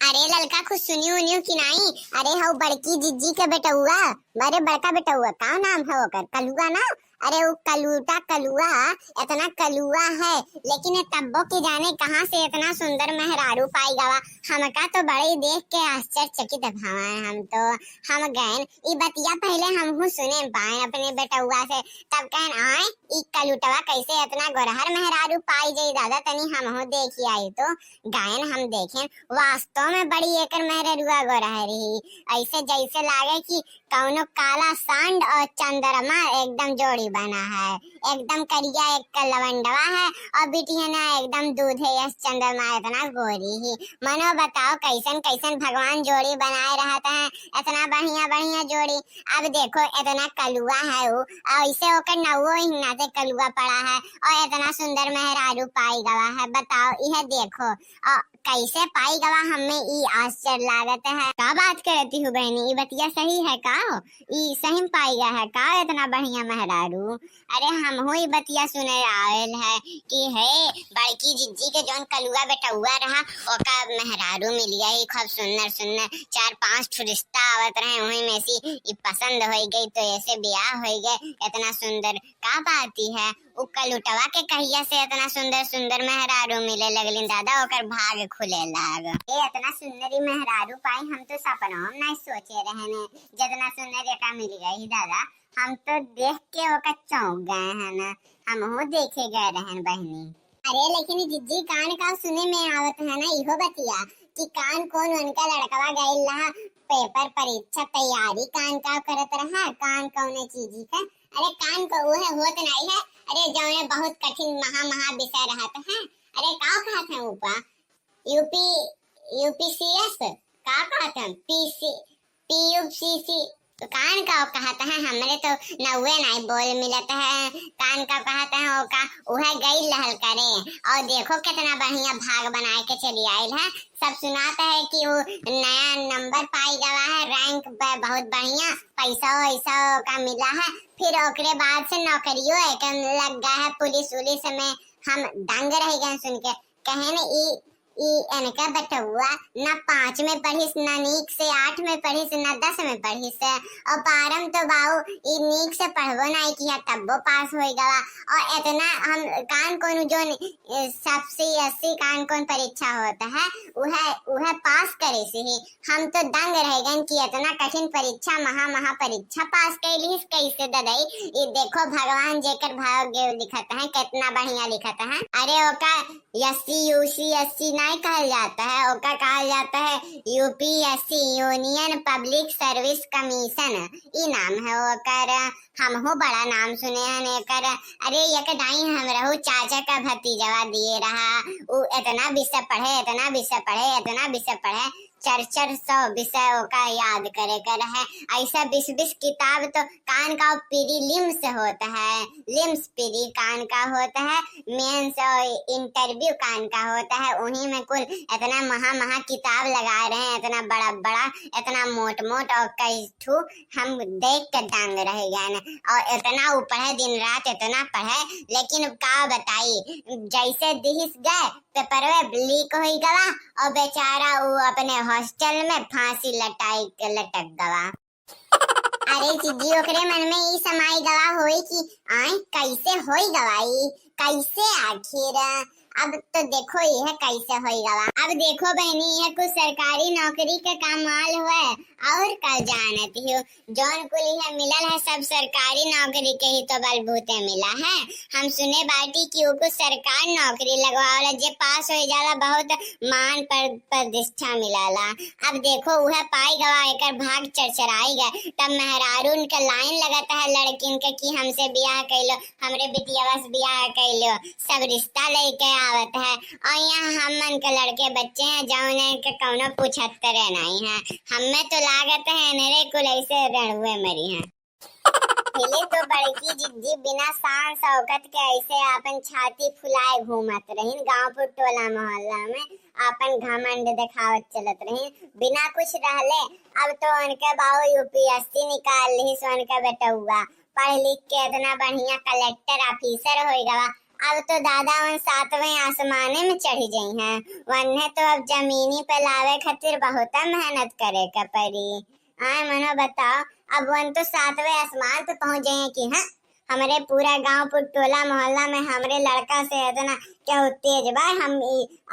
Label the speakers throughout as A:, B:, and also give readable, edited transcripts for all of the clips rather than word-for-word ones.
A: अरे ललका कुछ सुनी उनियो कि नहीं? अरे हऊ बड़की जिज्जी के बेटा हुआ, अरे बड़का बेटा हुआ का नाम है ओकर? कलुआ ना? अरे वो कलूटा कलुआ, इतना कलुआ है लेकिन ये तब्बो के जाने कहाँ से इतना सुंदर मेहरारू पाई गवा। हमका तो बड़े देख के आश्चर्यचकित भावा है। हम तो हम गए ई बतिया पहले हमहू सुने पाए अपने बेटुआ से, तब कहन आए ई कलूटवा कैसे इतना गोरहर मेहरारू पाई जाई दादा, तनी हमहू देखी आई तो गायन हम देखें वास्तव में बड़ी एकर मेहरुआ गोरहरी, ऐसे जैसे लागे कि कौनो काला सांड और चंद्रमा एकदम जोड़ी बना है। एकदम करिया एक लवंडवा है और बिटिया ना एकदम दूध है, यस चंद्रमा इतना गोरी ही। मनो बताओ कैसन कैसन भगवान जोड़ी बनाए रहते हैं, इतना बढ़िया बढ़िया जोड़ी। अब देखो इतना कलुआ है वो, ऐसे होकर नवो हिंगना से कलुआ पड़ा है और इतना सुंदर मेहरारू पाई गवा है। बताओ यह देखो और कैसे पाई गवा, हमें ई आश्चर्य लागत है। का बात करती हूँ बहनी, ई बतिया सही है का? ई सही में पाई गया है का इतना बढ़िया मेहरारू? अरे हम हो ई बतिया सुने आयल है कि है बड़की जिज्जी के जौन कलुआ बेटा हुआ रहा ओका मेहरारू मिल गई खूब सुंदर सुंदर, 4-5 रिश्ता आवत रहे वही में सी ई पसंद हो गई तो ऐसे ब्याह हो गए। इतना सुंदर का बाती है उ कलुटवा के कहिया से इतना सुंदर सुंदर मेहरारू मिले लगलिन दादा, ओकर भाग खुले लाग। ए इतना सुंदरी मेहरारू पाई हम तो सपनों में नहीं सोचे रहने, जितना सुंदर एका मिल गई दादा हम तो देख के ओका चौंक गए हैं ना, हम हो देखे गए रहन बहनी। अरे लेकिन जिज्जी कान का सुने में आवत है ना इहो बतिया कि कान कौन उनका लड़कवा गइल रहा पेपर परीक्षा तैयारी कान का करत रहा, कान कौन चीजी का? अरे कान को वो है होत नहीं है, अरे जौने बहुत कठिन महा विषय रहता है। अरे का कहते हैं ऊपर यूपीसीएस का कहते हैं पीयूसीसी तो कान का कहता है, हमरे तो नौवे नहीं बोल मिलता है। कान का कहता है ओका उहे गई लहल करे और देखो कितना बढ़िया भाग बनाए के चली आयल है। सब सुनाता है कि वो नया नंबर पाई गवा है, रैंक बहुत बढ़िया, पैसा वैसा का मिला है, फिर ओकरे बाद से नौकरियों एक लग गया है पुलिस उलिस में। हम दंग रह गए सुन के, कहे न इनका बटुआ ना 5 में पढ़िस ना नीक से 8 में पढ़िस ना 10 में पढ़िस और पारम तो बाऊ ई नीक से पढ़बो नहीं किया तब्बो पास हो गवा। और इतना हम कान कौन जो सबसे 80 कान कौन परीक्षा होता है वह पास करे से ही हम तो दंग रह गए कि इतना कठिन परीक्षा महा परीक्षा पास कैली कैसे ददाई। ये देखो भगवान जेकर भाग्य लिखत है कितना बढ़िया लिखत है। अरे ओका यूसी नहीं कहा जाता है, ओका कहा जाता है UPSC union public service commission, ई नाम है ओकर। हम हो बड़ा नाम सुने हैं एकर। अरे एक दाई हम रहू चाचा का भतीजवा दिए रहा, उ इतना विषय पढ़े इतना विषय पढ़े इतना विषय पढ़े 400 विषयों का याद करे कर है। ऐसा 20 किताब तो कान का प्रीलिम्स होता है, लिम्स प्री कान का होता है, मेंस और इंटरव्यू कान का होता है। उन्हीं में कुल इतना महा किताब लगा रहे हैं, इतना बड़ा बड़ा इतना मोट और कई ठू हम देख कर दंग रह गए और इतना पढ़े दिन रात इतना पढ़े। लेकिन का बताई जैसे दिस गए पेपर लीक हो गवा और बेचारा वो अपने हॉस्टल में फांसी लटक गवा। अरे जिज्जी ओकरे मन में ई समाई गवा होई कि आए कैसे होई गवाई कैसे आखिर। अब तो देखो यह कैसे होई गवा। अब देखो बहनी यह कुछ सरकारी नौकरी का कमाल हुआ और कल जानती हो जौन कुल यह मिलल है सब सरकारी नौकरी के ही तो बलबूते मिला है। हम सुने बाटी कि वो कुछ सरकारी नौकरी लगवावला जे पास हो जाला बहुत मान प्रतिष्ठा मिलाला। अब देखो वह पाई गवा एकर भाग चरचराई गए। तब मेहरारून के लाइन लगता है लड़किन के कि हमसे ब्याह कैलो, हमरे बिटिया से ब्याह कैलो, सब रिश्ता लेके आवत है। और यहाँ हमन के लड़के बच्चे हैं जौने के कौनो पूछतरे नहीं है। हमें तो लागत है मेरे कुल ऐसे रणुए मरी हैं। पहले तो बड़की जिद्दी बिना शान शौकत के ऐसे अपन छाती फुलाए घूमत रहीन गांव टोला मोहल्ला में, अपन घमंड दिखावत चलत रहीन बिना कुछ रहले। अब तो उनके बाबू यूपीएससी निकाल ली, उनका बेटा हुआ पढ़ लिख के इतना बढ़िया कलेक्टर ऑफिसर हो गवा अब तो दादा वन 7वें आसमाने में चढ़ी गई हैं। वन्ने तो अब जमीनी पे लावे खातिर बहुत मेहनत करे का पड़ी। आए मनो बताओ, अब वन तो 7वें आसमान पे पहुंच गए हैं कि हाँ हमारे पूरा गांव टोला मोहल्ला में हमरे लड़का से इतना क्या तेज बा। हम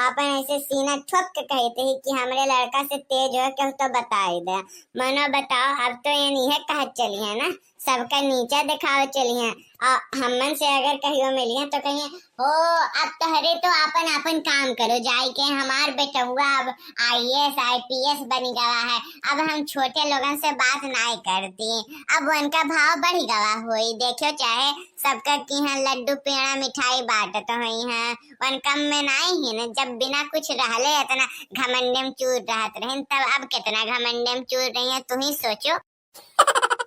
A: अपन ऐसे सीना ठोक के कहते ही कि हमरे लड़का से तेज हो क्या तो बताई दे। मनो बताओ, अब तो ये नहीं है कहा चली है ना, सबका नीचा दिखाओ चली है। हमन से अगर कहियो मिली है तो कहिए हो अब तहरे तो अपन अपन काम करो जाई के, हमार बेटा हुआ अब IAS IPS बन गया है। अब हम छोटे लोगों से बात नहीं करती, अब उनका भाव बढ़ गया हुई। देखो चाहे सबका की है लड्डू पेड़ा मिठाई बांटत हुई है, वन कम में नहीं है ना। जब बिना कुछ रहले इतना घमंडे में चूर रहत रहे, तब अब कितना घमंडे में चूर रही है तू ही सोचो।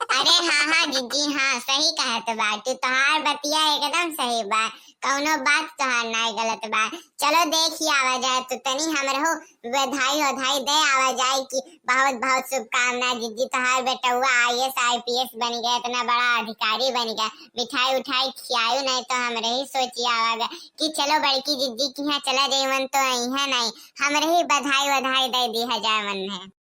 A: अरे हाँ जीजी हाँ सही कहत बा तू, तोहार बतिया एकदम सही बा, कौनो बात तोहार नहीं गलत बा। चलो देखी आवा जाए तो तनी हमरो बधाई दे आवा जाए कि बहुत बहुत शुभकामनाएं जीजी, तोहार बेटा हुआ IAS IPS बन गया, इतना बड़ा अधिकारी बन गया। मिठाई उठाई खियायू नहीं तो हमरे ही सोची आवा कि चलो बड़की जीजी की यहाँ चला जाए, मन तो आई है नहीं, हमरे ही बधाई दे दी है जाए मन है।